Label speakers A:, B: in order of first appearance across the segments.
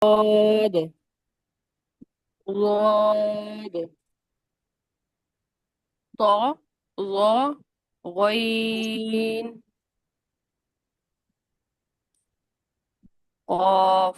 A: ضاد ضاد طا ظا غين قاف.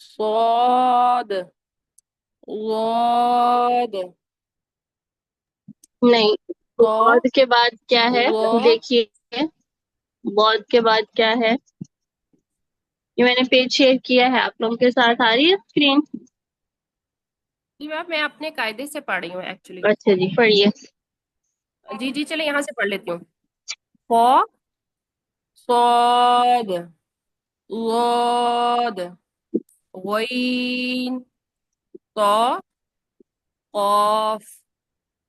A: صاد ضاد
B: نہیں،
A: طا
B: بعد کے بعد کیا ہے؟
A: ظا.
B: دیکھیے، بعد کے بعد کیا ہے؟ یہ میں نے پیج شیئر کیا ہے، آپ لوگوں کے ساتھ آ رہی ہے اسکرین؟
A: جی میم، میں اپنے قاعدے سے پڑھ رہی ہوں ایکچولی.
B: اچھا جی، پڑھیے۔
A: جی جی، چلے یہاں سے پڑھ لیتی ہوں. خا صاد ضاد غین طا قاف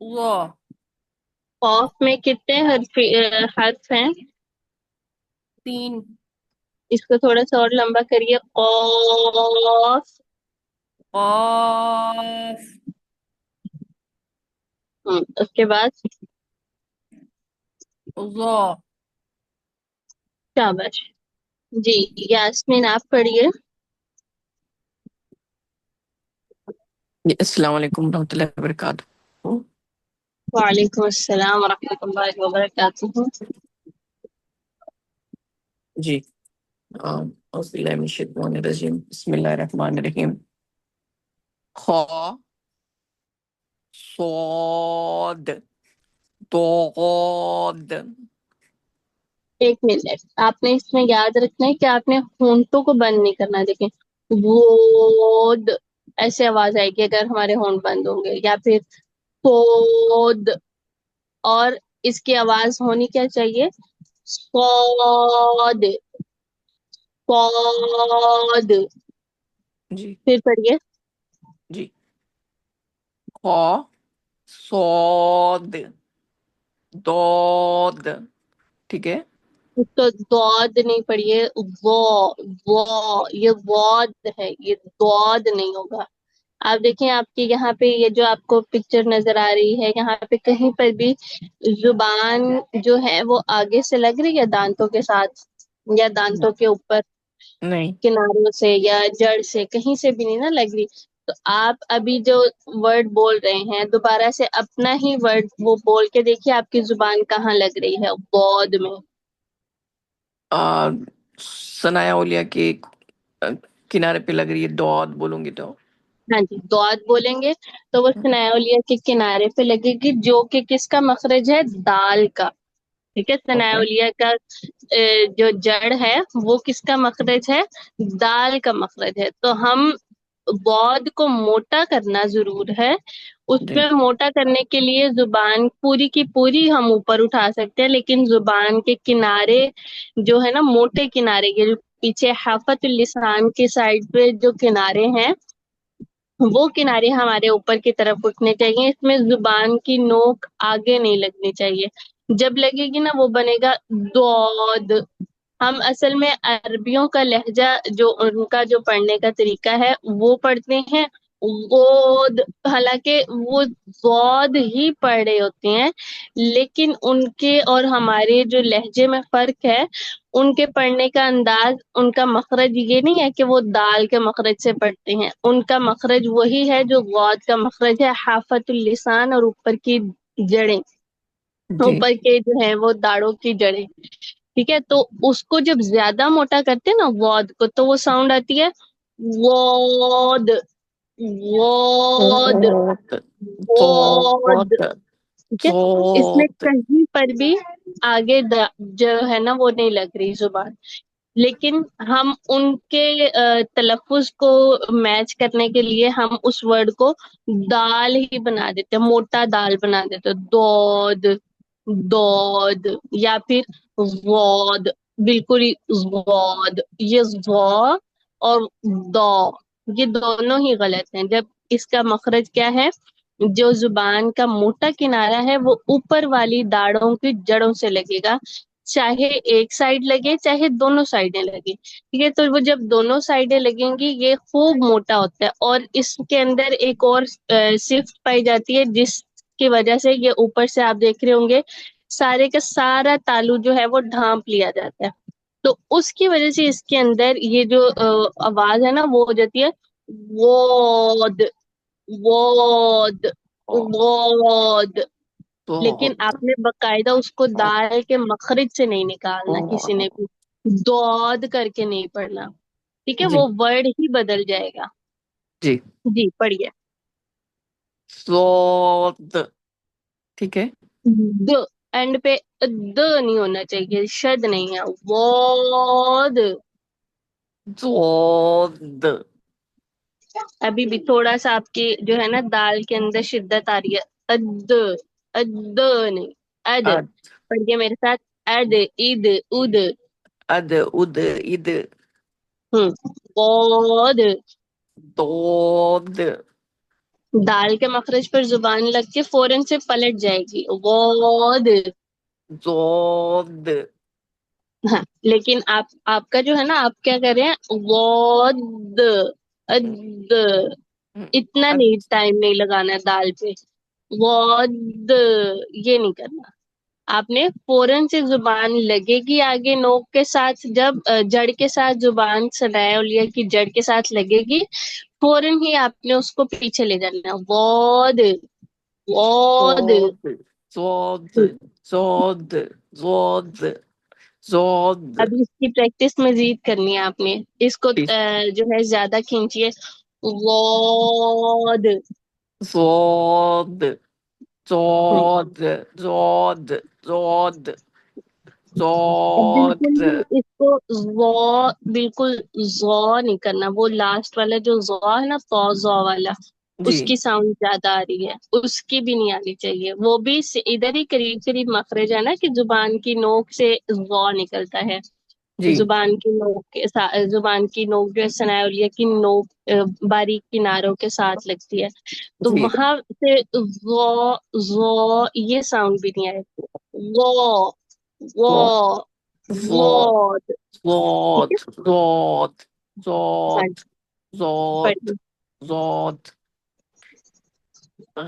A: ظا.
B: قاف میں کتنے حرف ہیں؟
A: 3.
B: اس کو تھوڑا سا اور لمبا کریے، قاف۔
A: قاف
B: اس کے بعد
A: ظا.
B: شاباش جی۔ یاسمین آپ پڑھیے۔
C: جی، السلام علیکم ورحمۃ اللہ وبرکاتہ۔
B: وعلیکم السلام ورحمۃ اللہ وبرکاتہ۔
C: جی، اعوذ باللہ من الشیطان الرجیم، بسم اللہ الرحمن الرحیم۔ خا صاد ضاد۔
B: ایک منٹ، آپ نے اس میں یاد رکھنا ہے کہ آپ نے ہونٹوں کو بند نہیں کرنا۔ دیکھیں، وود ایسے آواز آئے گی اگر ہمارے ہونٹ بند ہوں گے، یا پھر سود، اور اس کی آواز ہونی کیا چاہیے؟ صاد، صاد۔
C: جی
B: پھر پڑھیے۔
C: جی، خا صاد ضاد، ٹھیک ہے۔
B: اس کو دود نہیں پڑھیے، یہ واد ہے، یہ دود نہیں ہوگا۔ آپ دیکھیں، آپ کے یہاں پہ یہ جو آپ کو پکچر نظر آ رہی ہے، یہاں پہ کہیں پر بھی زبان جو ہے وہ آگے سے لگ رہی ہے دانتوں کے ساتھ، یا دانتوں کے اوپر
C: نہیں،
B: کناروں سے یا جڑ سے، کہیں سے بھی نہیں نا لگ رہی۔ تو آپ ابھی جو ورڈ بول رہے ہیں، دوبارہ سے اپنا ہی ورڈ وہ بول کے دیکھیے آپ کی زبان کہاں لگ رہی ہے بود میں۔
C: ثنایا اولیاء کے کنارے پہ لگ رہی ہے، ضاد بولوں گی تو
B: ہاں جی، دعات بولیں گے تو وہ ثنایا اولیاء کے کنارے پہ لگے گی، جو کہ کس کا مخرج ہے؟ دال کا۔ ٹھیک ہے، ثنایا
C: اوکے۔
B: اولیاء کا جو جڑ ہے وہ کس کا مخرج ہے؟ دال کا مخرج ہے۔ تو ہم بود کو موٹا کرنا ضرور ہے، اس
C: جی
B: میں موٹا کرنے کے لیے زبان پوری کی پوری ہم اوپر اٹھا سکتے ہیں، لیکن زبان کے کنارے جو ہے نا، موٹے کنارے کے جو پیچھے حافت اللسان کی سائڈ پہ جو کنارے ہیں، وہ کنارے ہمارے اوپر کی طرف اٹھنے چاہیے۔ اس میں زبان کی نوک آگے نہیں لگنی چاہیے، جب لگے گی نا وہ بنے گا دود۔ ہم اصل میں عربیوں کا لہجہ جو ان کا جو پڑھنے کا طریقہ ہے وہ پڑھتے ہیں غود، حالانکہ وہ غود ہی پڑھ رہے ہوتے ہیں، لیکن ان کے اور ہمارے جو لہجے میں فرق ہے، ان کے پڑھنے کا انداز، ان کا مخرج یہ نہیں ہے کہ وہ دال کے مخرج سے پڑھتے ہیں، ان کا مخرج وہی ہے جو غود کا مخرج ہے، حافت اللسان اور اوپر کی جڑیں،
C: جی
B: اوپر کے جو ہے وہ داڑوں کی جڑیں۔ ٹھیک ہے، تو اس کو جب زیادہ موٹا کرتے ہیں نا وود کو، تو وہ ساؤنڈ آتی ہے وود، وود،
C: ضاد
B: وود۔
C: ضاد
B: ٹھیک ہے، اس میں
C: ضاد۔
B: کہیں پر بھی آگے جو ہے نا وہ نہیں لگ رہی زبان، لیکن ہم ان کے تلفظ کو میچ کرنے کے لیے ہم اس ورڈ کو دال ہی بنا دیتے، موٹا دال بنا دیتے، دود، دود، یا پھر وود، بالکل ہی وود۔ یہ وا اور دو، یہ دونوں ہی غلط ہیں۔ جب اس کا مخرج کیا ہے؟ جو زبان کا موٹا کنارہ ہے وہ اوپر والی داڑوں کی جڑوں سے لگے گا، چاہے ایک سائڈ لگے چاہے دونوں سائڈیں لگے، ٹھیک ہے. تو وہ جب دونوں سائڈیں لگیں گی یہ خوب موٹا ہوتا ہے، اور اس کے اندر ایک اور صفت پائی جاتی ہے جس کی وجہ سے یہ اوپر سے آپ دیکھ رہے ہوں گے سارے کا سارا تالو جو ہے وہ ڈھانپ لیا جاتا ہے. تو اس کی وجہ سے اس کے اندر یہ جو آواز ہے نا وہ ہو جاتی ہے وود وود وود. لیکن
C: ضاد
B: آپ نے باقاعدہ اس کو دال کے مخرج سے نہیں نکالنا، کسی نے بھی دود کر کے نہیں پڑھنا، ٹھیک ہے.
C: جی
B: وہ ورڈ ہی بدل جائے گا.
C: جی.
B: جی پڑھیے.
C: ضاد. ٹھیک ہے.
B: د اینڈ پہ د نہیں ہونا چاہیے، شد نہیں ہے. وود.
C: ضاد.
B: ابھی بھی تھوڑا سا آپ کی جو ہے نا دال کے اندر شدت آ رہی ہے. اد اد نہیں اد.
C: اد
B: پڑھیے میرے ساتھ. اد اد اد.
C: اد اد اد.
B: وود.
C: ضاد.
B: دال کے مخرج پر زبان لگ کے فوراً سے پلٹ جائے گی. وود.
C: ضاد.
B: ہاں لیکن آپ کا جو ہے نا آپ کیا کر رہے ہیں وود اد. اتنا
C: اد.
B: نہیں ٹائم نہیں لگانا ہے دال پہ. وود یہ نہیں کرنا. آپ نے فوراً سے زبان لگے گی آگے نوک کے ساتھ، جب جڑ کے ساتھ زبان ثناء الیہ کی جڑ کے ساتھ لگے گی فوراً ہی آپ نے اس کو پیچھے لے جانا. وود وود.
C: ضاد. ضاد. ضاد. ضاد.
B: ابھی اس کی پریکٹس مزید کرنی ہے آپ نے. اس کو جو ہے زیادہ کھینچیے. وود.
C: ضاد. ضاد. ضاد. ضاد.
B: اب بالکل
C: ضاد.
B: بھی اس کو بالکل زو نہیں کرنا. وہ لاسٹ والا جو زو ہے نا زو والا
C: جی
B: اس کی ساؤنڈ زیادہ آ رہی ہے، اس کی بھی نہیں آنی چاہیے. وہ بھی ادھر ہی قریب قریب مخرج ہے نا کہ زبان کی نوک سے زو نکلتا ہے.
C: جی
B: زبان کی نوک کے ساتھ زبان کی نوک جو ہے ثناء الیہ کی نوک باریک کناروں کے ساتھ لگتی ہے، تو
C: جی.
B: وہاں سے زو یہ ساؤنڈ بھی نہیں آئے. وہ
C: ضاد.
B: وہ
C: ضاد.
B: وود. ٹھیک
C: ضاد.
B: ہے.
C: ضاد.
B: ہاں
C: ضاد.
B: جی
C: ضاد.
B: پڑھیے.
C: ضاد.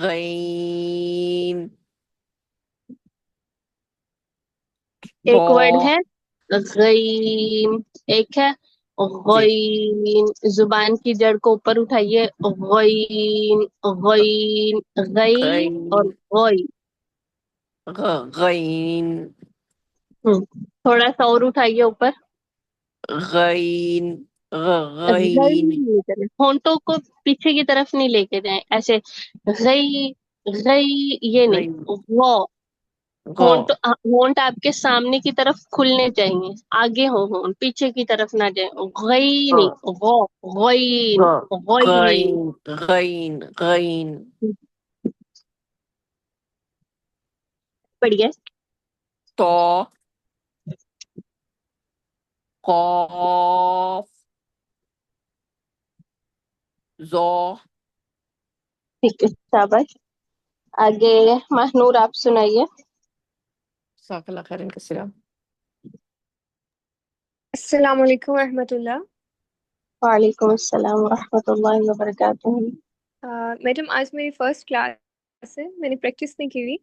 C: غین.
B: ایک ورڈ
C: ضا.
B: ہے غیم، ایک ہے
C: جی.
B: غین. زبان کی جڑ کو اوپر اٹھائیے. غین غین غی اور
C: غین.
B: غوئی.
C: غین.
B: تھوڑا سا اور اٹھائیے اوپر.
C: غین.
B: غئی
C: غین.
B: نہیں کریں، ہونٹوں کو پیچھے کی طرف نہیں لے کے جائیں ایسے. غئی غئی یہ نہیں.
C: غین.
B: وہ
C: غا.
B: ہونٹ آپ کے سامنے کی طرف کھلنے چاہیے، آگے ہونٹ پیچھے کی طرف نہ جائیں. غئی
C: غا.
B: نہیں غین
C: غا.
B: غین.
C: غین. غین. غین.
B: پڑھیے.
C: طا. قاف. ظا.
B: ٹھیک ہے شاباش. آگے مہنور آپ سنائیے.
C: جزاک اللہ خیرن کثیرا.
D: السلام علیکم ورحمۃ اللہ.
B: وعلیکم السلام ورحمۃ اللہ وبرکاتہ.
D: میڈم آج میری فرسٹ کلاس ہے، میں نے پریکٹس نہیں کی ہوئی.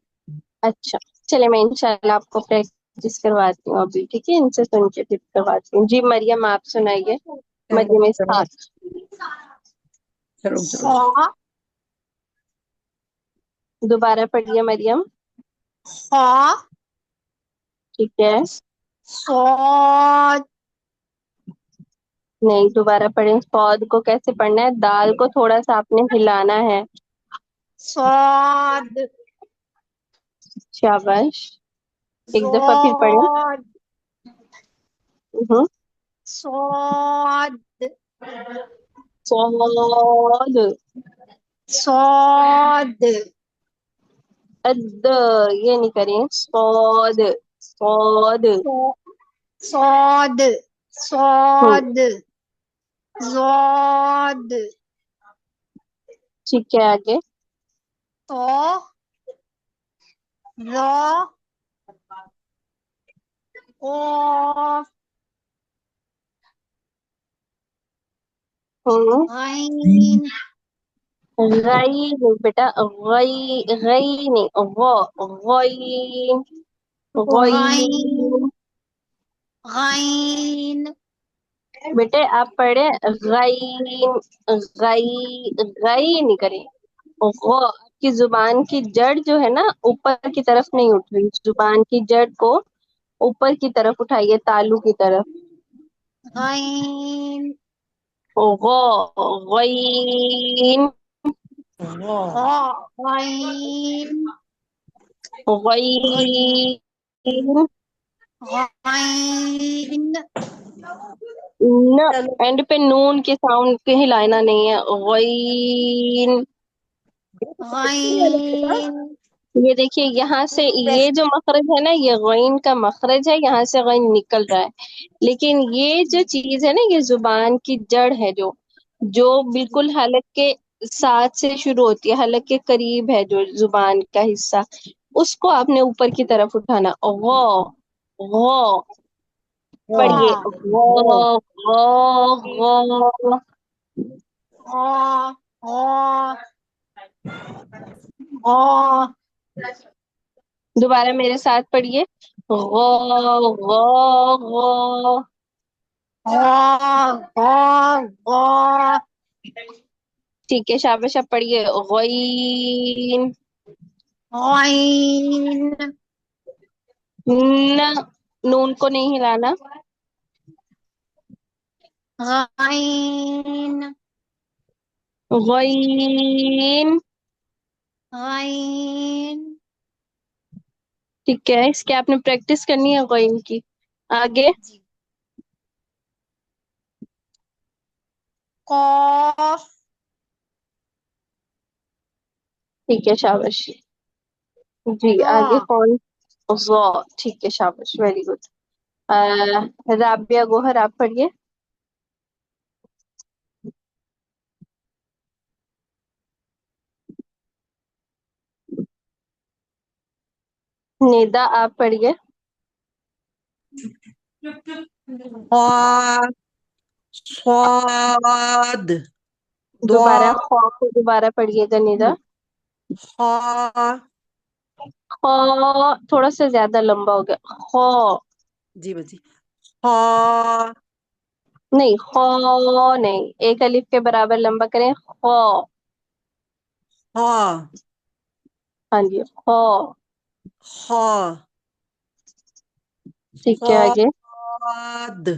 B: اچھا چلے میں انشاءاللہ آپ کو پریکٹس کرواتی ہوں ابھی، ٹھیک ہے. ان سے سن کے پھر کرواتی ہوں. جی مریم آپ سنائیے. مریم اسحاق. دوبارہ پڑھیے مریم. ٹھیک ہے. نہیں دوبارہ پڑھیں. صاد کو کیسے پڑھنا ہے؟ دال کو تھوڑا سا آپ نے ہلانا ہے. شاباش. ایک دفعہ پھر پڑھیں.
E: صاد
B: صاد.
E: صاد
B: اد یہ نہیں کریں. صاد صاد.
E: صاد صاد ضاد
B: ٹھیک ہے آگے.
E: طا ظا قاف
B: غین
E: غين
B: نہیں بیٹا، غی نہیں، غین
E: غين
B: غین
E: غين
B: بیٹے آپ پڑھے غین، غی نہیں کریں، آپ کی زبان کی جڑ جو ہے نا اوپر کی طرف نہیں اٹھ رہی، زبان کی جڑ کو اوپر کی طرف اٹھائیے، تالو کی طرف،
E: غين
B: غین
E: غين
B: غین
E: غين
B: نہ اینڈ پہ نون کے ساؤنڈ کے ہلانا نہیں ہے، غین
E: غين
B: یہ دیکھیے یہاں سے یہ جو مخرج ہے نا یہ غین کا مخرج ہے، یہاں سے غین نکل رہا ہے، لیکن یہ جو چیز ہے نا یہ زبان کی جڑ ہے جو بالکل حلق کے ساتھ سے شروع ہوتی ہے، حلق کے قریب ہے جو زبان کا حصہ، اس کو آپ نے اوپر کی طرف اٹھانا، غ پڑھیے غ غ
E: غا غا غا
B: دوبارہ میرے ساتھ پڑھیے غ غ غ
E: غا غا غا
B: ٹھیک ہے شاباش، اب پڑھیے غین
E: غین
B: نہ، نون کو نہیں ہلانا،
E: غین
B: غین
E: غین
B: ٹھیک ہے، اس کی آپ نے پریکٹس کرنی ہے غین کی، آگے
E: قاف
B: ٹھیک ہے شاباش، جی آگے
E: غا
B: کون، غ ٹھیک ہے شاباش، ویری گڈ، رابعہ گوہر آپ پڑھیے، ندا آپ پڑھیے،
F: خا صاد
B: دوبارہ
F: ضاد
B: خا کو دوبارہ پڑھیے گا ندا،
F: خا
B: خا تھوڑا سا زیادہ لمبا ہو گیا، خا
F: جی بجی خا
B: نہیں، خا نہیں، ایک الف کے برابر لمبا کریں، خا،
F: خا
B: ہاں جی خا،
F: خا
B: ٹھیک ہے آگے،
F: صاد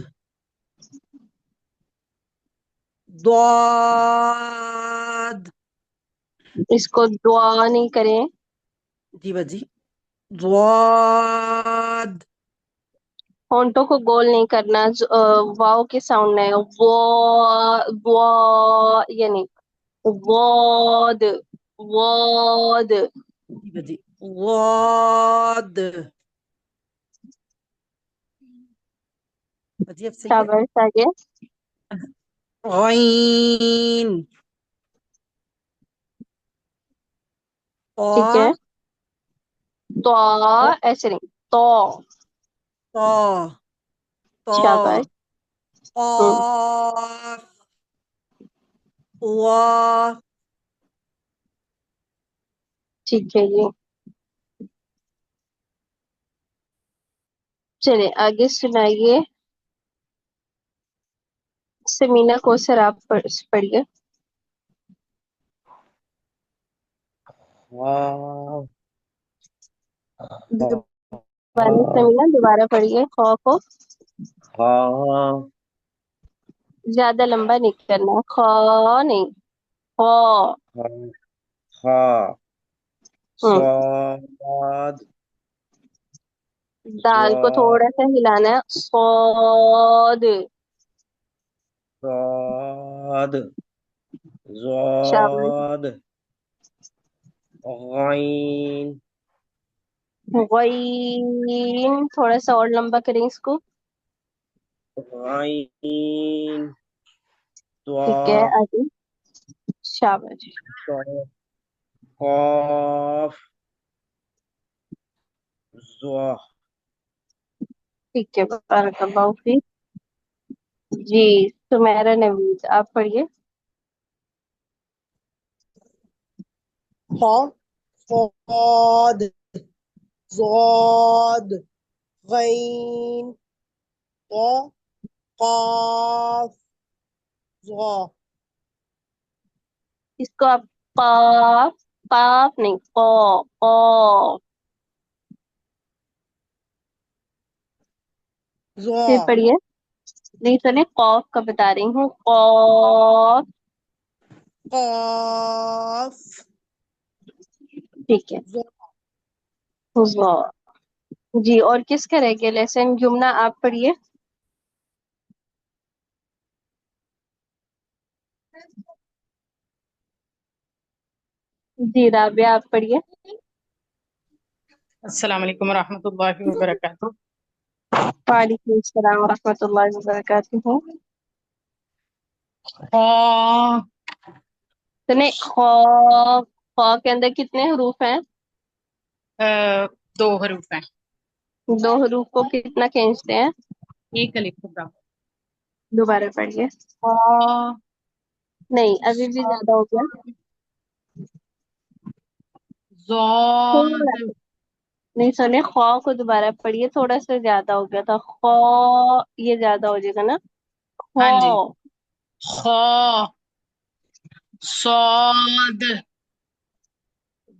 F: ضاد
B: اس کو دعا نہیں کریں،
F: جی بجی ضاد
B: ہونٹوں کو گول نہیں کرنا، واؤ کے ساؤنڈ ہے، وا یہ نہیں، واد واد،
F: جی بجی ضاد بجی اب صحیح ہے،
B: شاباش آگے،
F: غین
B: ٹھیک ہے،
F: طا
B: تو ایسے نہیں، تو
F: طا طا
B: شاباش،
F: قاف وا
B: ٹھیک ہے جی، چلے آگے سنائیے، سمینا کوثر آپ پڑھیے،
G: واو
B: دوبارہ سمینا دوبارہ پڑھیے، خو کو
G: خا
B: زیادہ لمبا نہیں کرنا، خا نہیں، خا،
G: خا
B: ہوں،
G: صاد
B: دال کو تھوڑا سا ہلانا ہے، صاد،
G: صاد
B: شاباش،
G: ضاد غین
B: غین تھوڑا سا اور لمبا کریں اس کو،
G: غین
B: ٹھیک ہے
G: طا
B: آگے، شاباش،
G: قاف ضا
B: ٹھیک ہے، بارک اللہ فیک. جی سمیرا نوید آپ پڑھیے.
F: خ صاد ضاد غین طا قاف ظا.
B: اس کو آپ قاف قاف نہیں قاف
F: ظا
B: پھر پڑھیے. نہیں سنے قاف کا بتا رہی ہوں. قاف.
F: قاف
B: ٹھیک ہے.
F: ظا.
B: ظا. جی اور کس کا رہ گیا لیسن؟ یمنا آپ پڑھیے. جی رابعہ آپ پڑھیے.
H: السلام علیکم ورحمۃ اللہ وبرکاتہ.
B: وعلیکم السلام ورحمۃ اللہ وبرکاتہ.
H: خا
B: سنے خا. خا کے اندر کتنے حروف ہیں؟
H: 2 حروف ہیں.
B: 2 حروف کو کتنا کھینچتے ہیں؟
H: ایک الف کے برابر.
B: دوبارہ پڑھیے.
H: خا
B: نہیں ابھی بھی زیادہ ہو گیا.
H: ضاد
B: تھوڑا. نہیں سنے خا کو دوبارہ پڑھیے، تھوڑا سا زیادہ ہو گیا تھا. خا یہ زیادہ ہو جائے گا نا.
H: ہاں جی.
B: خا.
H: خا صاد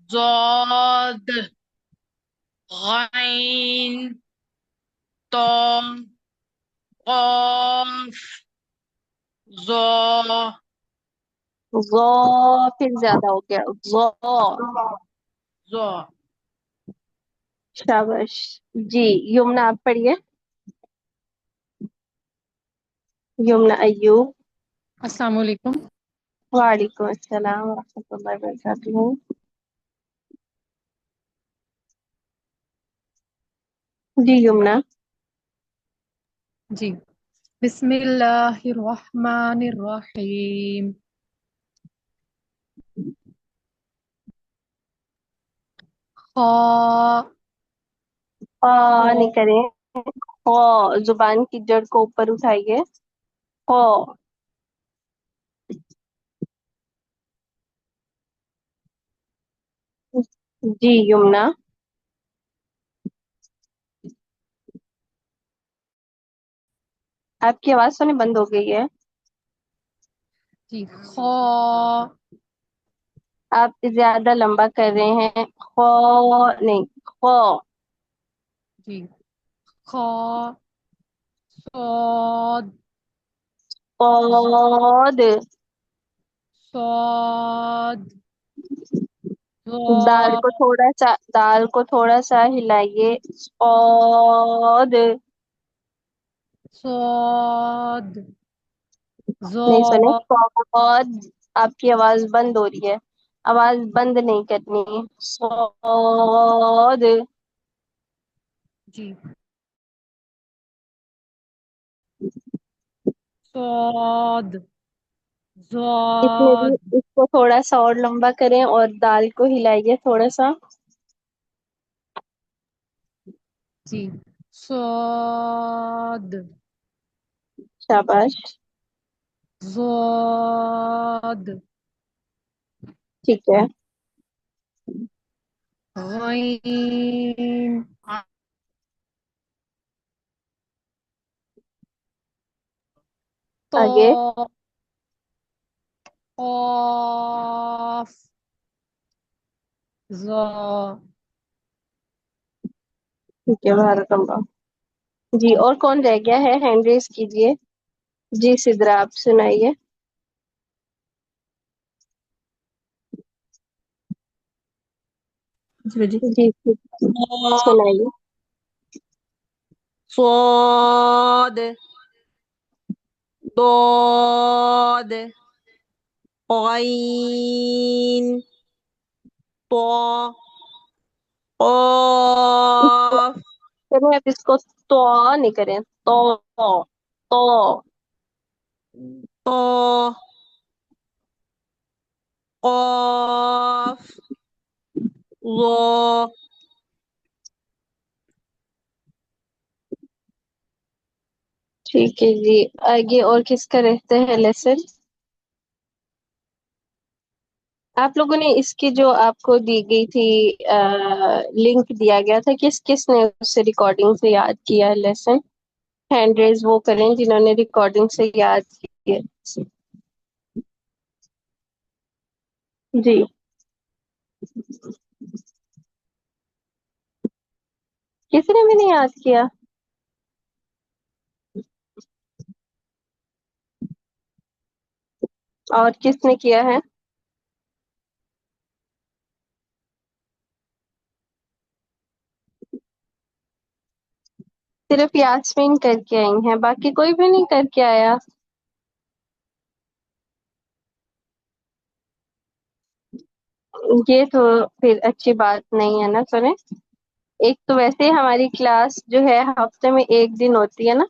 H: ضاد غین طا قاف ظا.
B: ظا پھر زیادہ ہو گیا. ظا.
H: ظا.
B: شاباش. جی یمنا آپ پڑھیے. یمنا ایوب.
I: السلام علیکم.
B: وعلیکم السلام ورحمۃ اللہ وبرکاتہ. جی یمنا.
I: جی بسم اللہ الرحمن الرحیم. خا
B: نہیں کریں. خا زبان کی جڑ کو اوپر اٹھائیے. خا. جی یمنا. آپ کی آواز سنے بند ہو گئی ہے.
I: جی خا
B: آپ زیادہ لمبا کر رہے ہیں. خا نہیں خا.
I: جی خا صاد
B: قاد.
I: صاد
B: دال کو تھوڑا سا ہلائیے. قاد.
I: صاد
B: نہیں سنے.
I: ضاد.
B: قاد. آپ کی آواز بند ہو رہی ہے. آواز بند نہیں کرنی ہے. صاد.
I: جی صاد
B: اس میں بھی
I: ضاد.
B: اس کو تھوڑا سا اور لمبا کریں اور دال کو ہلائیے تھوڑا سا.
I: جی صاد
B: شاباش.
I: ضاد
B: ٹھیک ہے.
I: غین
B: آگے.
I: طا قاف ظا.
B: ٹھیک ہے بارک اللہ. جی اور کون رہ گیا ہے؟ ہینڈ ریز کیجیے. جی سدرا آپ سنائیے. جی سنائیے.
F: صاد ضاد غین طا قاف
B: چلیں اب اس کو تو نہیں کریں. تو
F: طا قاف ظا.
B: ٹھیک ہے جی، آگے اور کس کا رہتا ہے لیسن؟ آپ لوگوں نے اس کی جو آپ کو دی گئی تھی لنک دیا گیا تھا، کس کس نے اس سے ریکارڈنگ سے یاد کیا لیسن؟ ہینڈ ریز وہ کریں جنہوں نے ریکارڈنگ سے یاد کیا جی۔ کسی نے بھی نہیں یاد کیا؟ اور کس نے کیا ہے؟ صرف یاسمین کر کے آئی ہیں، باقی کوئی بھی نہیں کر کے آیا؟ یہ تو پھر اچھی بات نہیں ہے نا۔ سنیں، ایک تو ویسے ہی ہماری کلاس جو ہے ہفتے میں ایک دن ہوتی ہے نا،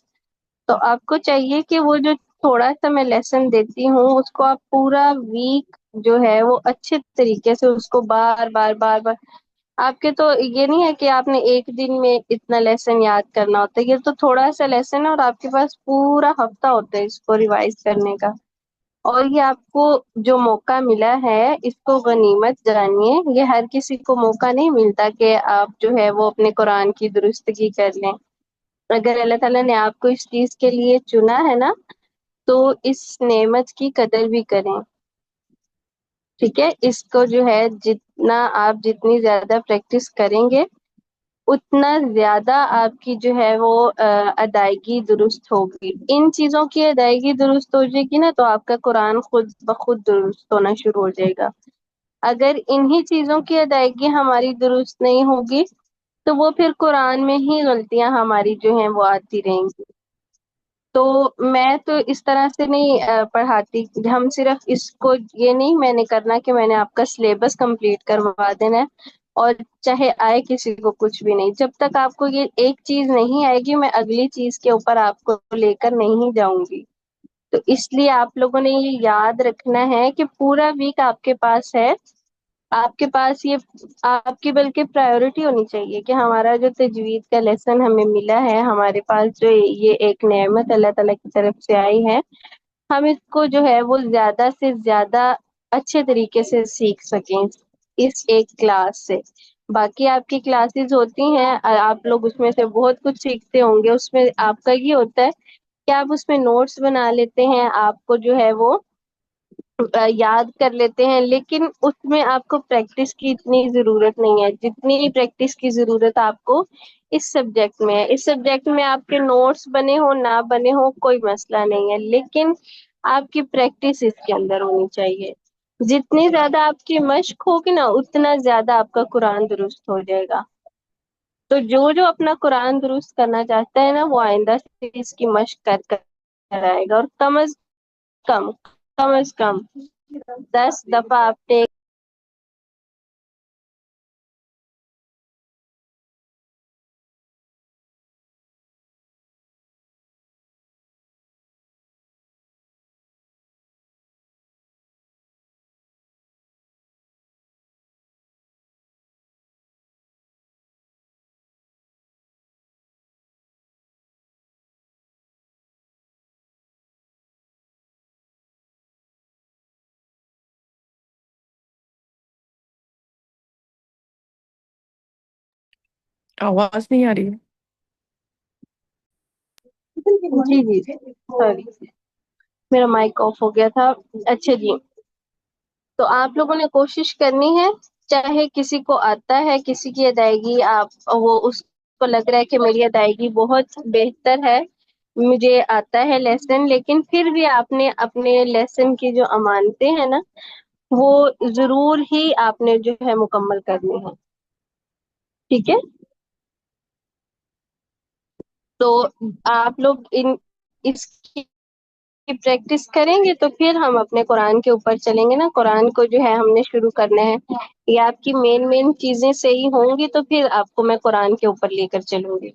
B: تو آپ کو چاہیے کہ وہ جو تھوڑا سا میں لیسن دیتی ہوں اس کو آپ پورا ویک جو ہے وہ اچھے طریقے سے اس کو بار بار بار بار، آپ کے تو یہ نہیں ہے کہ آپ نے ایک دن میں اتنا لیسن یاد کرنا ہوتا ہے، یہ تو تھوڑا سا لیسن ہے اور آپ کے پاس پورا ہفتہ ہوتا ہے اس کو ریوائز کرنے کا۔ اور یہ آپ کو جو موقع ملا ہے اس کو غنیمت جانیے، یہ ہر کسی کو موقع نہیں ملتا کہ آپ جو ہے وہ اپنے قرآن کی درستگی کر لیں۔ اگر اللہ تعالیٰ نے آپ کو اس چیز کے لیے چنا ہے نا تو اس نعمت کی قدر بھی کریں، ٹھیک ہے؟ اس کو جو ہے جتنا آپ جتنی زیادہ پریکٹس کریں گے اتنا زیادہ آپ کی جو ہے وہ ادائیگی درست ہوگی۔ ان چیزوں کی ادائیگی درست ہو جائے گی نا تو آپ کا قرآن خود بخود درست ہونا شروع ہو جائے گا۔ اگر انہی چیزوں کی ادائیگی ہماری درست نہیں ہوگی تو وہ پھر قرآن میں ہی غلطیاں ہماری جو ہیں وہ آتی رہیں گی۔ تو میں تو اس طرح سے نہیں پڑھاتی، ہم صرف اس کو یہ نہیں میں نے کرنا کہ میں نے آپ کا سلیبس کمپلیٹ کروا دینا ہے اور چاہے آئے کسی کو کچھ بھی نہیں، جب تک آپ کو یہ ایک چیز نہیں آئے گی میں اگلی چیز کے اوپر آپ کو لے کر نہیں جاؤں گی۔ تو اس لیے آپ لوگوں نے یہ یاد رکھنا ہے کہ پورا ویک آپ کے پاس ہے، آپ کے پاس یہ آپ کی بلکہ پرائیورٹی ہونی چاہیے کہ ہمارا جو تجوید کا لیسن ہمیں ملا ہے، ہمارے پاس جو یہ ایک نعمت اللہ تعالیٰ کی طرف سے آئی ہے، ہم اس کو جو ہے وہ زیادہ سے زیادہ اچھے طریقے سے سیکھ سکیں اس ایک کلاس سے۔ باقی آپ کی کلاسز ہوتی ہیں، آپ لوگ اس میں سے بہت کچھ سیکھتے ہوں گے، اس میں آپ کا یہ ہوتا ہے کہ آپ اس میں نوٹس بنا لیتے ہیں، آپ کو جو ہے وہ یاد کر لیتے ہیں، لیکن اس میں آپ کو پریکٹس کی اتنی ضرورت نہیں ہے جتنی پریکٹس کی ضرورت آپ کو اس سبجیکٹ میں ہے۔ اس سبجیکٹ میں آپ کے نوٹس بنے ہوں نہ بنے ہوں کوئی مسئلہ نہیں ہے، لیکن آپ کی پریکٹس اس کے اندر ہونی چاہیے۔ جتنی زیادہ آپ کی مشق ہوگی نا اتنا زیادہ آپ کا قرآن درست ہو جائے گا۔ تو جو اپنا قرآن درست کرنا چاہتا ہے نا وہ آئندہ سے اس کی مشق کر آئے گا، اور کم کم از کم 10 دفعہ آپ نے
C: آواز نہیں آ رہی ہے؟
B: جی جی سوری میرا مائک آف ہو گیا تھا۔ اچھا جی، تو آپ لوگوں نے کوشش کرنی ہے، چاہے کسی کو آتا ہے کسی کی ادائیگی آپ وہ اس کو لگ رہا ہے کہ میری ادائیگی بہت بہتر ہے، مجھے آتا ہے لیسن، لیکن پھر بھی آپ نے اپنے لیسن کی جو امانتیں ہیں نا وہ ضرور ہی آپ نے جو ہے مکمل کرنی ہے، ٹھیک ہے؟ تو آپ لوگ اس کی پریکٹس کریں گے تو پھر ہم اپنے قرآن کے اوپر چلیں گے نا۔ قرآن کو جو ہے ہم نے شروع کرنا ہے، یہ آپ کی مین چیزیں صحیح ہوں گی تو پھر آپ کو میں قرآن کے اوپر لے کر چلوں گی۔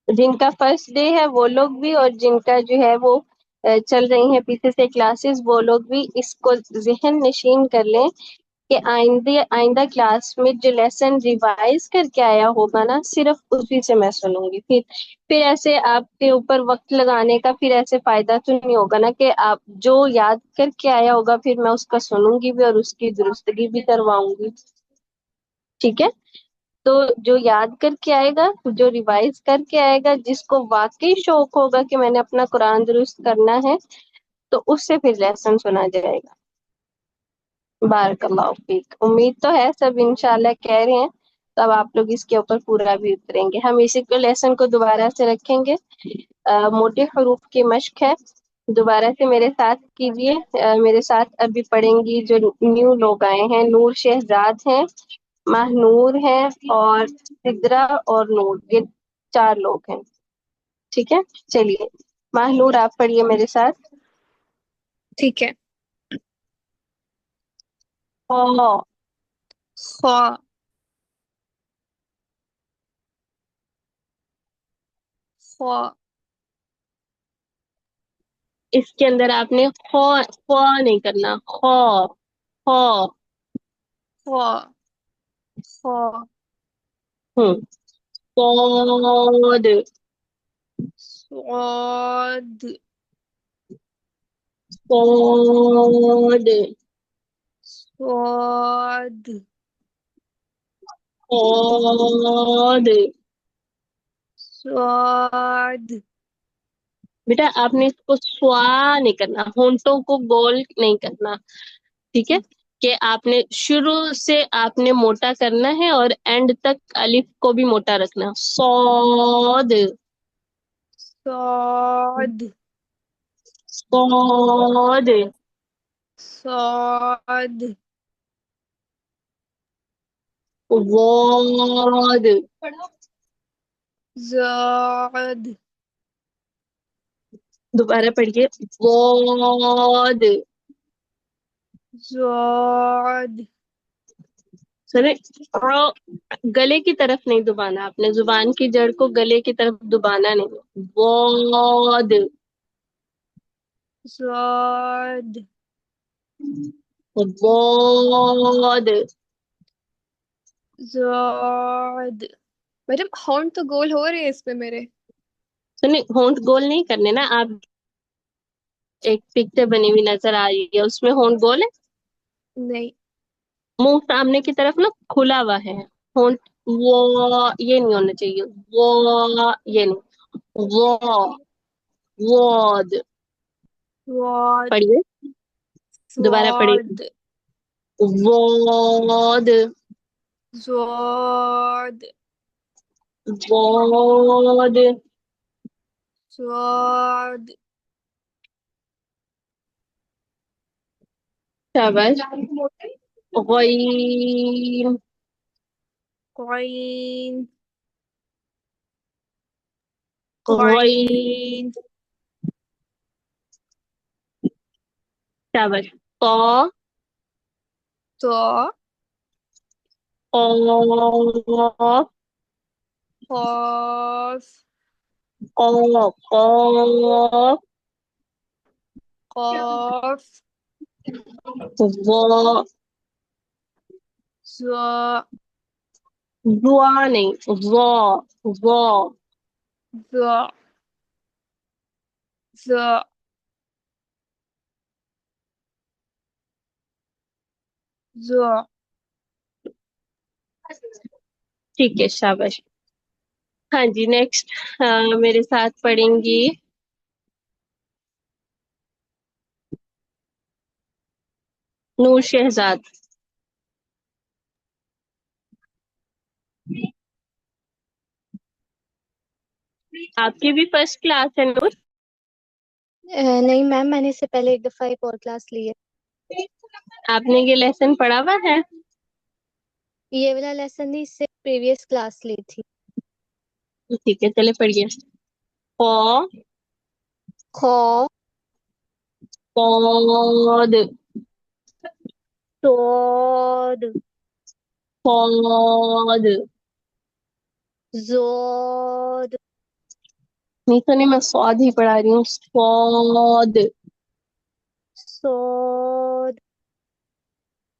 B: جن کا فرسٹ ڈے ہے وہ لوگ بھی اور جن کا جو ہے وہ چل رہی ہیں پیچھے سے کلاسز وہ لوگ بھی اس کو ذہن نشین کر لیں کہ آئندہ کلاس میں جو لیسن ریوائز کر کے آیا ہوگا نا صرف اسی سے میں سنوں گی. پھر ایسے آپ کے اوپر وقت لگانے کا پھر ایسے فائدہ تو نہیں ہوگا نا کہ آپ جو یاد کر کے آیا ہوگا پھر میں اس کا سنوں گی بھی اور اس کی درستگی بھی کرواؤں گی. ٹھیک ہے؟ تو جو یاد کر کے آئے گا، جو ریوائز کر کے آئے گا، جس کو واقعی شوق ہوگا کہ میں نے اپنا قرآن درست کرنا ہے، تو اس سے پھر لیسن سنا جائے گا. بارک اللہ فیک. امید تو ہے سب انشاءاللہ کہہ رہے ہیں، تو اب آپ لوگ اس کے اوپر پورا بھی اتریں گے. ہم اسی کو لیسن کو دوبارہ سے رکھیں گے. موٹے حروف کی مشق ہے. دوبارہ سے میرے ساتھ کیجیے. میرے ساتھ ابھی پڑھیں گی جو نیو لوگ آئے ہیں. نور شہزاد ہیں، ماہنور ہیں، اور سدرا اور نور، یہ 4 لوگ ہیں. ٹھیک ہے؟ چلیے ماہنور آپ پڑھیے میرے ساتھ.
D: ٹھیک ہے.
B: خا،
D: خا، خا،
B: اس کے اندر آپ نے خا نہیں کرنا. خا، خا.
D: خا، خا،
B: ہوں. صاد،
D: صاد،
B: صاد.
D: صاد،
B: صاد.
D: صاد،
B: بیٹا آپ نے اس کو سوا نہیں کرنا، ہونٹوں کو گول نہیں کرنا. ٹھیک ہے؟ کہ آپ نے شروع سے آپ نے موٹا کرنا ہے اور اینڈ تک الف کو بھی موٹا رکھنا. صاد،
D: صاد،
B: صاد.
D: صاد،
B: ضاد.
D: زاد،
B: دوبارہ پڑھیے. ضاد.
D: زاد،
B: سر گلے کی طرف نہیں دبانا، آپ نے زبان کی جڑ کو گلے کی طرف دبانا نہیں. ضاد.
D: زاد،
B: ضاد.
D: زاد. میڈم ہارن تو گول ہو رہے ہیں اس پہ میرے.
B: سنیں ہونٹ گول نہیں کرنے نا. آپ ایک پکچر بنی ہوئی نظر آ رہی ہے، اس میں ہونٹ گول ہے.
D: نہیں.
B: منہ سامنے کی طرف نا کھلا ہوا ہے. ہونٹ وہ یہ نہیں ہونا چاہیے. وہ یہ نہیں. وہ واد.
D: واد،
B: پڑھیے دوبارہ پڑھیے.
D: سواد،
B: واد.
D: زاد،
B: واد.
D: زاد،
B: شاباش. غین.
D: قین،
B: غین.
D: قین،
B: شاباش. طا.
D: تو،
B: قاف.
D: قاف،
B: قاف.
D: قاف،
B: ظا.
D: زا،
B: ظا نہیں، ظا. ظا.
D: زا، زا، زا.
B: ٹھیک ہے شاباش. ہاں جی نیکسٹ میرے ساتھ پڑھیں گی نور شہزاد. آپ کی بھی فرسٹ کلاس ہے نور؟
J: نہیں میم، میں نے اس سے پہلے ایک دفعہ ایک اور کلاس لی ہے.
B: آپ نے یہ لیسن پڑھا ہوا ہے؟
J: یہ والا لیسن نہیں، اس سے پریویس کلاس لی تھی.
B: ٹھیک ہے چلے پڑھیے. قا.
J: خا،
B: صاد.
J: صاد،
B: صاد.
J: زاد،
B: نہیں تو نہیں، میں صاد ہی پڑھا رہی ہوں. صاد.
J: صاد،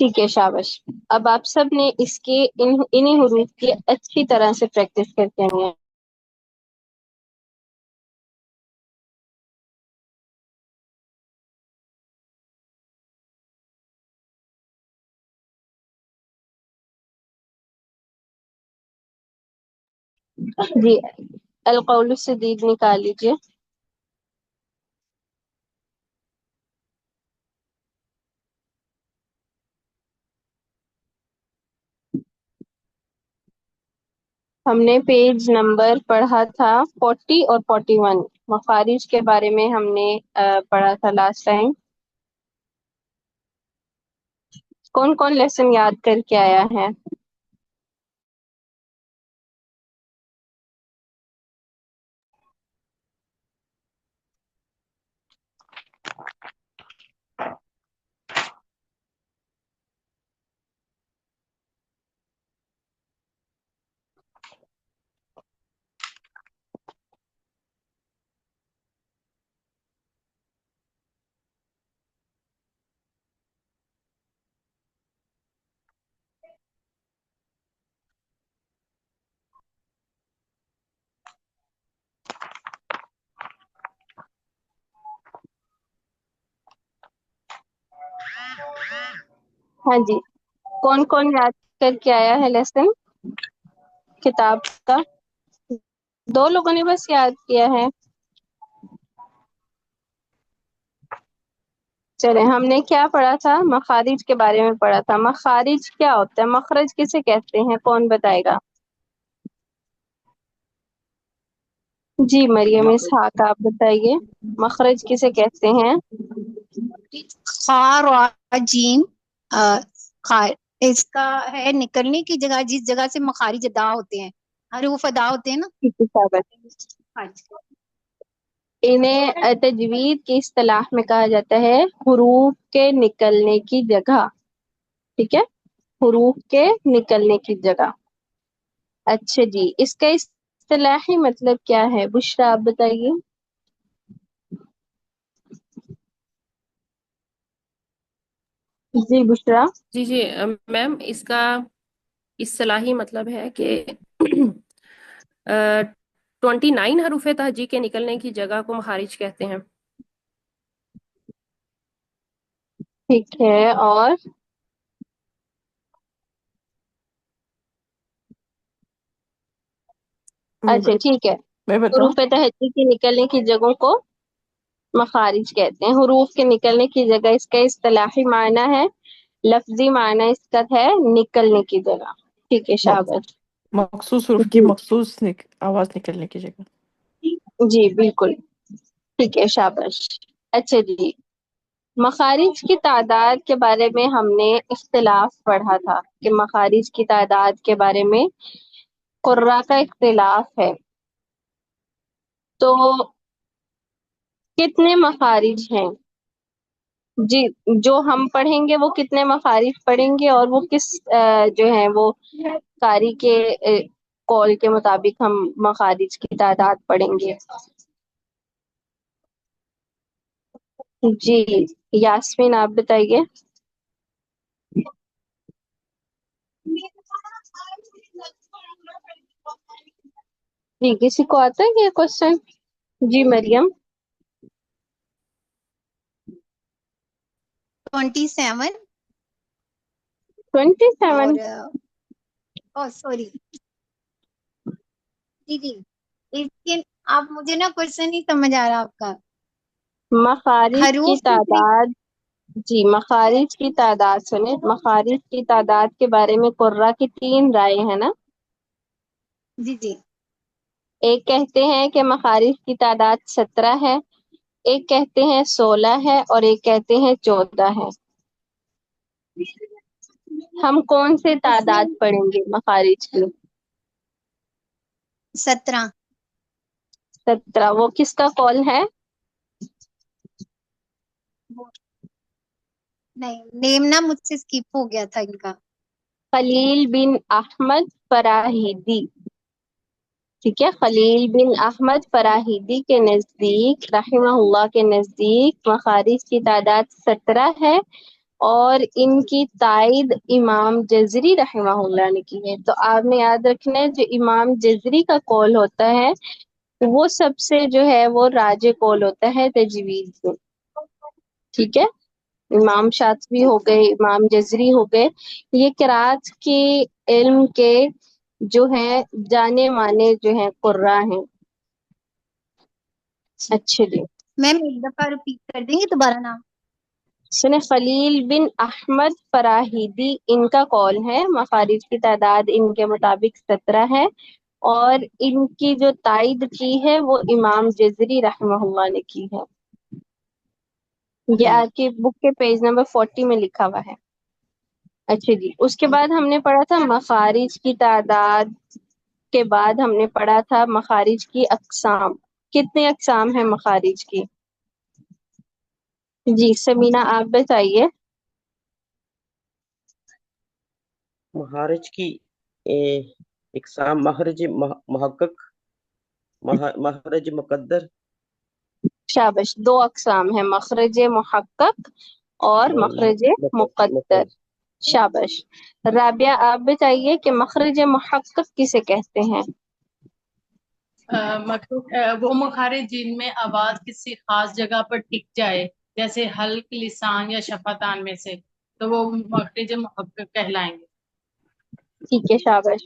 B: ٹھیک ہے شاباش. اب آپ سب نے اس کے انہی حروف کی اچھی طرح سے پریکٹس کرتے ہیں. جی القول السدید نکال لیجیے. ہم نے پیج نمبر پڑھا تھا 40 اور 41. مخارج کے بارے میں ہم نے پڑھا تھا لاسٹ ٹائم. کون کون لیسن یاد کر کے آیا ہے؟ ہاں جی، کون کون یاد کر کے آیا ہے لیسن کتاب کا؟ 2 لوگوں نے بس یاد کیا ہے. چلے، ہم نے کیا پڑھا تھا؟ مخارج کے بارے میں پڑھا تھا. مخارج کیا ہوتا ہے؟ مخرج کسے کہتے ہیں؟ کون بتائے گا؟ جی مریم اسحاق آپ بتائیے، مخرج کسے کہتے ہیں؟
E: خار اور جیم خار اس کا ہے نکلنے کی جگہ، جس جگہ سے مخارج ادا ہوتے ہیں، حروف ادا ہوتے ہیں نا. ہاں جی.
B: انہیں تجوید کی اصطلاح میں کہا جاتا ہے حروف کے نکلنے کی جگہ. ٹھیک ہے، حروف کے نکلنے کی جگہ. اچھا جی، اس کا اصطلاحی مطلب کیا ہے؟ بشرا آپ بتائیے. جی بشرا.
A: جی جی میم، اس کا اصطلاحی مطلب ہے کہ 29 حروف تہجی کے نکلنے کی جگہ کو مخارج کہتے ہیں.
B: ٹھیک ہے، اور اچھا ٹھیک ہے،
C: میں بتاؤں؟
B: حروف تہجی کے نکلنے کی جگہوں کو مخارج کہتے ہیں. حروف کے نکلنے کی جگہ اس کا اصطلاحی معنی ہے، لفظی معنی اس کا ہے نکلنے کی جگہ. ٹھیک ہے شاباش.
C: مخصوص حروف کی
B: جی
C: مخصوص آواز نکلنے کی جگہ.
B: جی بالکل ٹھیک ہے شاباش. اچھا جی، مخارج کی تعداد کے بارے میں ہم نے اختلاف پڑھا تھا کہ مخارج کی تعداد کے بارے میں قرہ کا اختلاف ہے. تو کتنے مخارج ہیں؟ جی جو ہم پڑھیں گے وہ کتنے مخارج پڑھیں گے، اور وہ کس جو ہیں وہ قاری کے قول کے مطابق ہم مخارج کی تعداد پڑھیں گے. جی یاسمین آپ بتائیے. جی کسی کو آتا ہے یہ کوشچن؟ جی مریم.
E: 27
B: 27.
E: اور سوری جی جی، لیکن آپ مجھے نا کوشچن نہیں سمجھ آ رہا آپ کا.
B: مخارج کی
E: حروف
B: تعداد، جی مخارج کی تعداد سنیں، مخارج کی تعداد کے بارے میں قرہ کی 3 رائے ہیں نا.
E: جی جی.
B: ایک کہتے ہیں کہ مخارج کی تعداد 17 ہے، ایک کہتے ہیں 16 ہے، اور ایک کہتے ہیں 14 ہے. ہم کون سے
E: اس میں
B: تعداد پڑھیں گے مخارج کی؟
E: 17.
B: 17. وہ کس کا قول ہے؟
E: نہیں، نیم نا مجھ سے اسکپ ہو گیا تھا ان کا.
B: خلیل بن احمد فراہیدی. ٹھیک ہے، خلیل بن احمد فراہیدی کے نزدیک رحمہ اللہ کے نزدیک مخارج کی تعداد 17 ہے، اور ان کی تائید امام جزری رحمہ اللہ نے کی ہے. تو آپ نے یاد رکھنا ہے جو امام جزری کا قول ہوتا ہے وہ سب سے جو ہے وہ راجح قول ہوتا ہے تجوید میں. ٹھیک ہے، امام شاطبی ہو گئے، امام جزری ہو گئے، یہ قرات کے علم کے جو ہیں جانے مانے جو ہیں قرا ہیں. اچھا جی،
E: میم ایک دفعہ ریپیٹ کر دیں گے دوبارہ نام؟
B: سن خلیل بن احمد فراہیدی ان کا قول ہے، مخارج کی تعداد ان کے مطابق 17 ہے، اور ان کی جو تائید کی ہے وہ امام جزری رحمہ اللہ نے کی ہے. یہ آپ کی بک کے پیج نمبر 40 میں لکھا ہوا ہے. اچھا جی، اس کے بعد ہم نے پڑھا تھا مخارج کی تعداد کے بعد ہم نے پڑھا تھا مخارج کی اقسام. کتنے اقسام ہیں مخارج کی؟ جی سمینہ آپ بتائیے.
G: مخارج کی اقسام: مخرج محقق، مخرج مقدر
B: شابش، 2 اقسام ہیں، مخرج محقق اور
G: اور
B: مخرج مقدر. شابش. رابعہ آپ بتائیے کہ مخرج محقق کسے کہتے ہیں؟
H: وہ مخارج جن میں آواز کسی خاص جگہ پر ٹک جائے، جیسے حلق، لسان یا شفتان میں سے، تو وہ مخرج محقق کہلائیں گے.
B: ٹھیک ہے، شابش.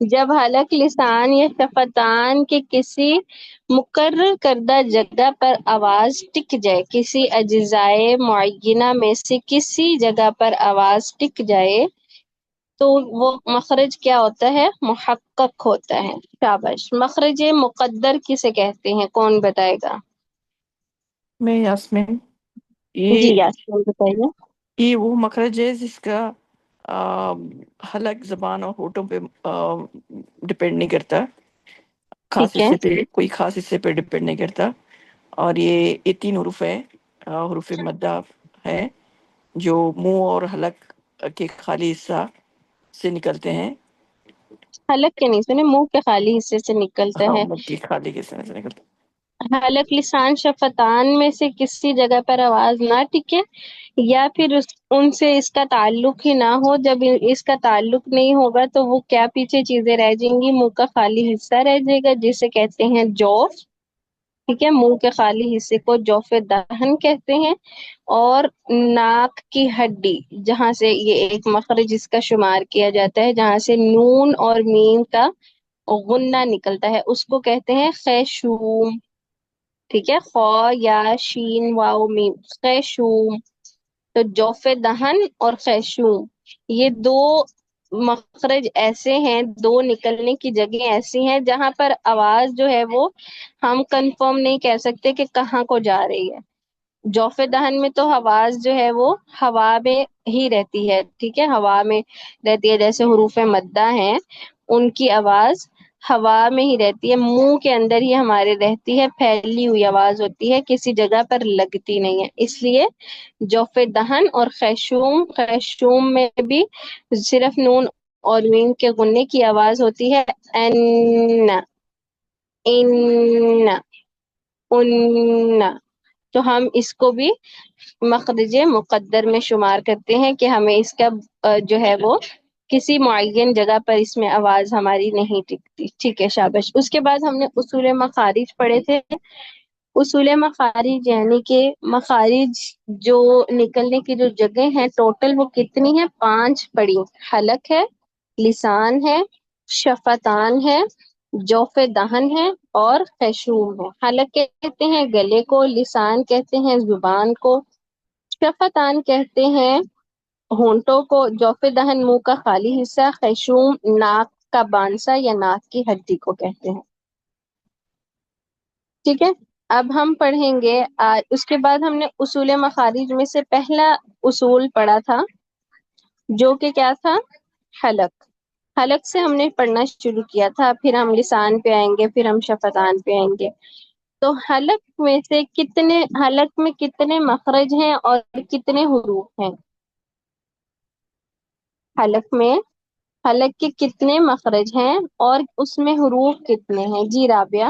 B: جب حلق، لسان یا شفتان کے کسی مقرر کردہ جگہ پر آواز ٹک جائے، کسی اجزائے معینہ میں سے کسی جگہ پر آواز ٹک جائے تو وہ مخرج کیا ہوتا ہے؟ محقق ہوتا ہے. شابش. مخرج مقدر کسے کہتے ہیں؟ کون بتائے گا؟
C: میں یاسمین.
B: جی
C: یہ
B: یاسمین بتائیے.
C: یہ وہ مخرج ہے جس کا حلق، زبان اور ہونٹوں پہ ڈپینڈ نہیں کرتا، خاص
B: ٹھیک ہے،
C: حصے پہ، کوئی خاص حصے پہ ڈپینڈ نہیں کرتا. اور یہ 3 حروف ہے، حروف مدہ ہے جو منہ اور حلق کے خالی حصہ سے نکلتے ہیں.
B: حلق کے نہیں سنے، منہ کے خالی حصے سے نکلتا
C: ہاں،
B: ہے.
C: منہ کی خالی حصے سے نکلتے ہیں.
B: حلق، لسان، شفتان میں سے کسی جگہ پر آواز نہ ٹکے یا پھر ان سے اس کا تعلق ہی نہ ہو. جب اس کا تعلق نہیں ہوگا تو وہ کیا پیچھے چیزیں رہ جائیں گی؟ منہ کا خالی حصہ رہ جائے گا جسے کہتے ہیں جوف. ٹھیک ہے، منہ کے خالی حصے کو جوف دہن کہتے ہیں. اور ناک کی ہڈی جہاں سے یہ ایک مخرج جس کا شمار کیا جاتا ہے، جہاں سے نون اور میم کا غنہ نکلتا ہے، اس کو کہتے ہیں خیشوم. ٹھیک ہے، خو یا شین واو میم، خیشوم. تو جوف دہن اور خیشوم یہ 2 مخرج ایسے ہیں، 2 نکلنے کی جگہ ایسی ہیں جہاں پر آواز جو ہے وہ ہم کنفرم نہیں کہہ سکتے کہ کہاں کو جا رہی ہے. جوف دہن میں تو آواز جو ہے وہ ہوا میں ہی رہتی ہے. ٹھیک ہے، ہوا میں رہتی ہے، جیسے حروف مدہ ہیں ان کی آواز ہوا میں ہی رہتی ہے، منہ کے اندر ہی ہمارے رہتی ہے، پھیلی ہوئی آواز ہوتی ہے، کسی جگہ پر لگتی نہیں ہے. اس لیے جوف دہن اور خیشوم، خیشوم میں بھی صرف نون اور میم کے غنے کی آواز ہوتی ہے، ان، ان، ان. تو ہم اس کو بھی مخرج مقدر میں شمار کرتے ہیں کہ ہمیں اس کا جو ہے وہ کسی معین جگہ پر اس میں آواز ہماری نہیں ٹکتی. ٹھیک ہے، شابش. اس کے بعد ہم نے اصول مخارج پڑھے تھے. اصول مخارج یعنی کہ مخارج جو نکلنے کی جو جگہ ہیں ٹوٹل وہ کتنی ہیں؟ 5 پڑی. حلق ہے، لسان ہے، شفتان ہے، جوف دہن ہے اور خیشوم ہے. حلق کہتے ہیں گلے کو، لسان کہتے ہیں زبان کو، شفتان کہتے ہیں ہونٹوں کو، جوف دہن منہ کا خالی حصہ، خیشوم ناک کا بانسا یا ناک کی ہڈی کو کہتے ہیں. ٹھیک ہے، اب ہم پڑھیں گے اس کے بعد ہم نے اصول مخارج میں سے پہلا اصول پڑھا تھا جو کہ کیا تھا؟ حلق. حلق سے ہم نے پڑھنا شروع کیا تھا، پھر ہم لسان پہ آئیں گے، پھر ہم شفتان پہ آئیں گے. تو حلق میں سے حلق میں کتنے مخرج ہیں اور کتنے حروف ہیں؟ حلق کے کتنے مخرج ہیں اور اس میں حروف کتنے ہیں؟ جی رابعہ.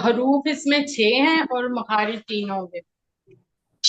H: حروف اس میں 6 ہیں اور مخارج 3 ہوں گے.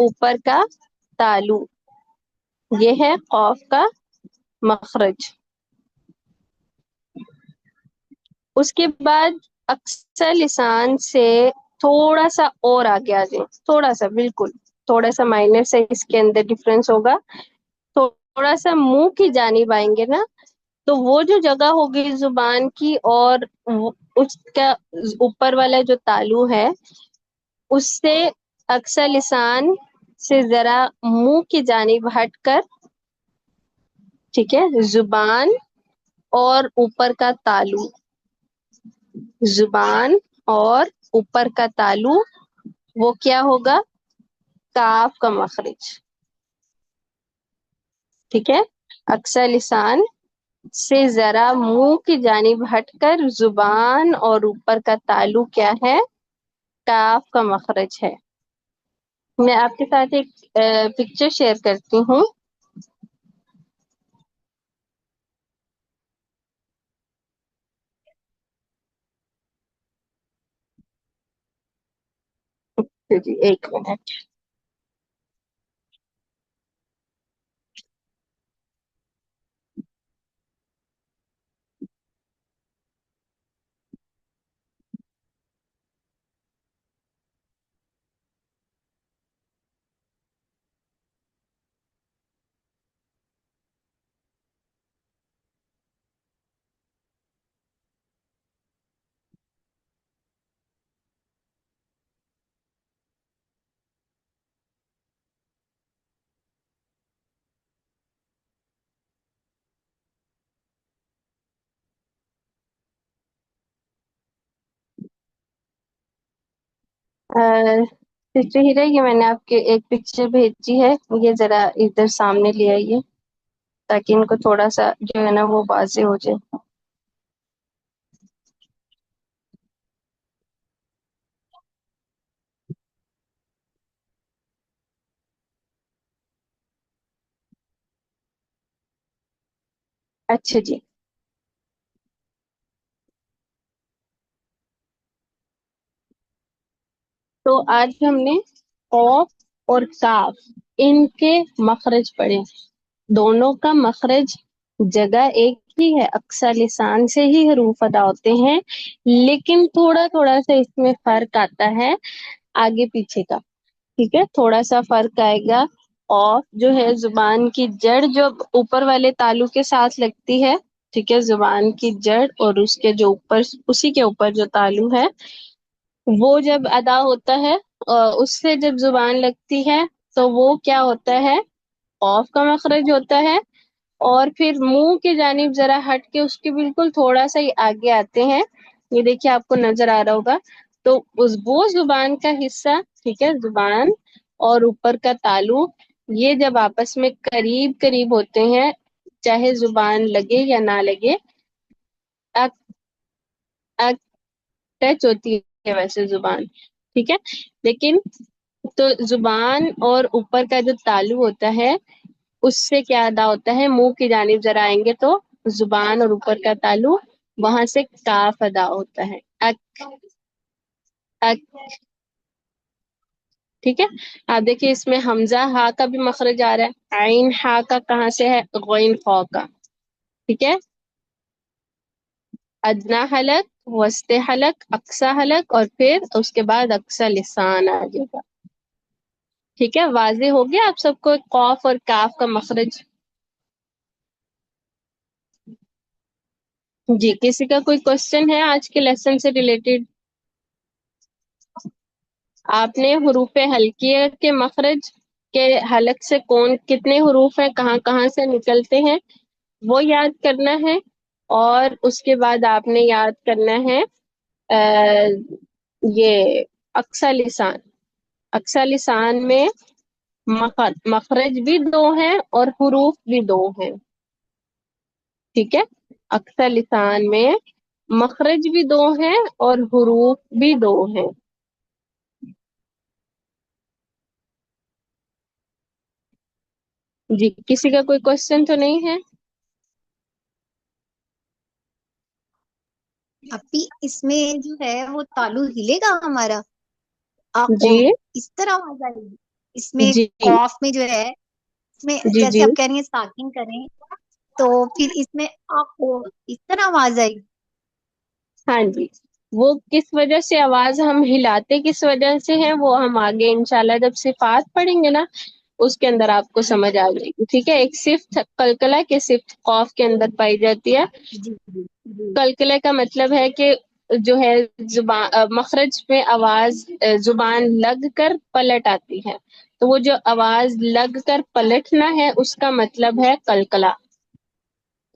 B: اوپر کا تالو، یہ ہے قوف کا مخرج. اس کے بعد اکثر لسان سے تھوڑا سا اور آگے آ جائیں، تھوڑا سا، بالکل تھوڑا سا مائنر سے اس کے اندر ڈفرینس ہوگا. تھوڑا سا منہ کی جانب آئیں گے نا، تو وہ جو جگہ ہوگی زبان کی اور اس کا اوپر والا جو تالو ہے، اس سے اکثر لسان سے ذرا منہ کی جانب ہٹ کر، ٹھیک ہے، زبان اور اوپر کا تالو، زبان اور اوپر کا تالو، وہ کیا ہوگا؟ کاف کا مخرج. ٹھیک ہے، اکثر لسان سے ذرا منہ کی جانب ہٹ کر زبان اور اوپر کا تالو کیا ہے؟ کاف کا مخرج ہے. میں آپ کے ساتھ ایک پکچر شیئر کرتی ہوں. جی ایک منٹ. سسٹر ہیرا، یہ میں نے آپ کے ایک پکچر بھیجی ہے، یہ ذرا ادھر سامنے لے آئیے تاکہ ان کو تھوڑا سا جو ہے نا وہ واضح ہو جائے. اچھا جی. تو آج ہم نے قوف اور کاف ان کے مخرج پڑھے. دونوں کا مخرج جگہ ایک ہی ہے، اکثر لسان سے ہی حروف ادا ہوتے ہیں، لیکن تھوڑا تھوڑا سا اس میں فرق آتا ہے آگے پیچھے کا. ٹھیک ہے، تھوڑا سا فرق آئے گا. قوف جو ہے زبان کی جڑ جو اوپر والے تالو کے ساتھ لگتی ہے، ٹھیک ہے، زبان کی جڑ اور اس کے جو اوپر، اسی کے اوپر جو تالو ہے، وہ جب ادا ہوتا ہے اس سے جب زبان لگتی ہے تو وہ کیا ہوتا ہے؟ قوف کا مخرج ہوتا ہے. اور پھر منہ کی جانب ذرا ہٹ کے اس کے بالکل تھوڑا سا ہی آگے آتے ہیں. یہ دیکھیے آپ کو نظر آ رہا ہوگا. تو وہ زبان کا حصہ، ٹھیک ہے، زبان اور اوپر کا تالو، یہ جب آپس میں قریب قریب ہوتے ہیں، چاہے زبان لگے یا نہ لگے، ٹچ ہوتی ہے ویسے زبان، ٹھیک ہے، لیکن تو زبان اور اوپر کا جو تالو ہوتا ہے اس سے کیا ادا ہوتا ہے؟ منہ کی جانب ذرا آئیں گے تو زبان اور اوپر کا تالو، وہاں سے کاف ادا ہوتا ہے. اک، اک. ٹھیک ہے، آپ دیکھیے اس میں حمزہ ہا کا بھی مخرج آ رہا ہے. عین ہا کا کہاں سے ہے؟ غین خا کا. ٹھیک ہے، ادنا حلق، وسط حلق، اقصی حلق، اور پھر اس کے بعد اقصی لسان آ جائے گا. ٹھیک ہے، واضح ہو گیا آپ سب کو قوف اور کاف کا مخرج؟ جی، کسی کا کوئی کوشچن ہے آج کے لیسن سے ریلیٹڈ؟ آپ نے حروف حلقیہ کے مخرج کے حلق سے کتنے حروف ہیں، کہاں کہاں سے نکلتے ہیں، وہ یاد کرنا ہے. اور اس کے بعد آپ نے یاد کرنا ہے یہ اقصی لسان. اقصی لسان میں مخرج بھی دو ہیں اور حروف بھی دو ہیں. ٹھیک ہے، اقصی لسان میں مخرج بھی دو ہیں اور حروف بھی دو ہیں. جی، کسی کا کوئی کوشچن تو نہیں ہے؟
E: ابھی اس میں جو ہے وہ تالو ہلے گا ہمارا،
B: جی،
E: اس طرح آواز آئے گی؟ اس میں
B: جی
E: قاف میں جو ہے اس میں
B: جی
E: جیسے
B: جی
E: آپ کہہ رہی ہیں ساکن کریں تو پھر اس میں آپ اس طرح آواز آئے گی.
B: ہاں جی. وہ کس وجہ سے آواز ہم ہلاتے کس وجہ سے ہیں وہ ہم آگے انشاءاللہ جب صفات پڑھیں گے نا اس کے اندر آپ کو
E: جی
B: سمجھ آ جائے گی. ٹھیک ہے. ایک صفت قلقلہ کے صفت قاف کے اندر پائی جاتی ہے.
E: جی جی جی
B: قلقلے کا مطلب ہے کہ جو ہے زبان مخرج میں آواز زبان لگ کر پلٹ آتی ہے. تو وہ جو آواز لگ کر پلٹنا ہے اس کا مطلب ہے قلقلہ.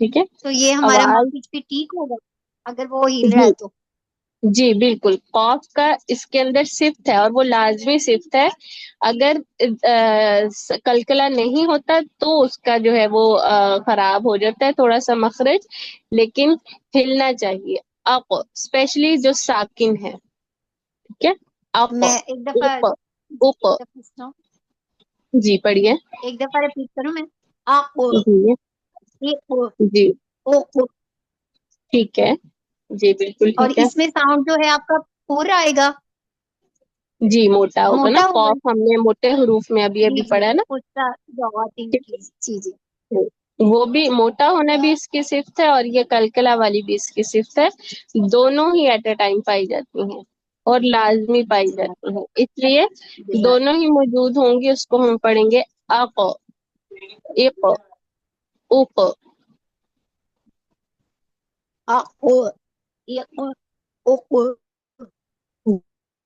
B: ٹھیک ہے.
E: تو یہ ہمارا
B: آواز
E: مخرج پہ ٹھیک ہوگا اگر وہ ہل رہا
B: جی
E: ہے تو.
B: جی بالکل. قاف کا اس کے اندر صفت ہے اور وہ لازمی صفت ہے. اگر قلقلہ نہیں ہوتا تو اس کا جو ہے وہ خراب ہو جاتا ہے تھوڑا سا مخرج. لیکن ہلنا چاہیے. اق اسپیشلی جو ساکن ہے. ٹھیک ہے. اق
E: میں ایک دفعہ
B: اوپ اوپ.
E: پوچھتا ہوں
B: جی پڑھیے.
E: ایک دفعہ ریپیٹ کروں میں آپ
B: جی جی ٹھیک ہے. جی بالکل
E: اور
B: ٹھیک ہے.
E: اس میں ساؤنڈ جو ہے آپ کا پورا آئے گا
B: جی موٹا ہوگا نا.
E: موٹا ہوگا.
B: قاف ہم نے موٹے حروف میں ابھی
E: جی
B: ابھی
E: جی
B: پڑھا ہے نا.
E: پورا جواتی جی جی
B: وہ بھی موٹا ہونا بھی اس کی صفت ہے اور یہ کلکلا والی بھی اس کی صفت ہے. دونوں ہی ایٹ اے ٹائم پائی جاتی ہیں اور لازمی پائی جاتی ہیں. اس لیے دونوں ہی موجود ہوں گی. اس کو ہم پڑھیں گے اق اق اوپ.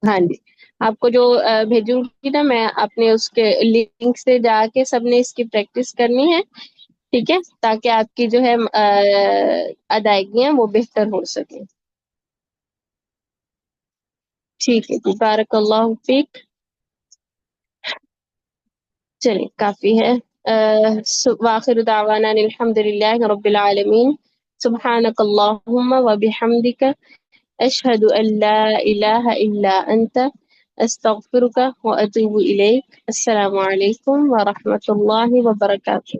B: ہاں جی. آپ کو جو بھیجوں گی نا میں اپنے اس کے لنک سے جا کے سب نے اس کی پریکٹس کرنی ہے. ٹھیک ہے. تاکہ آپ کی جو ہے ادائیگیاں وہ بہتر ہو سکیں. ٹھیک ہے جی. بارک اللہ فیک. چلیے کافی ہے. واخر دعوانا الحمد للہ رب العالمین. سبحانک اللہم وبحمدک اشہد ان لا الہ الا انت استغفرک واتوب الیک. السلام علیکم ورحمۃ اللہ وبرکاتہ.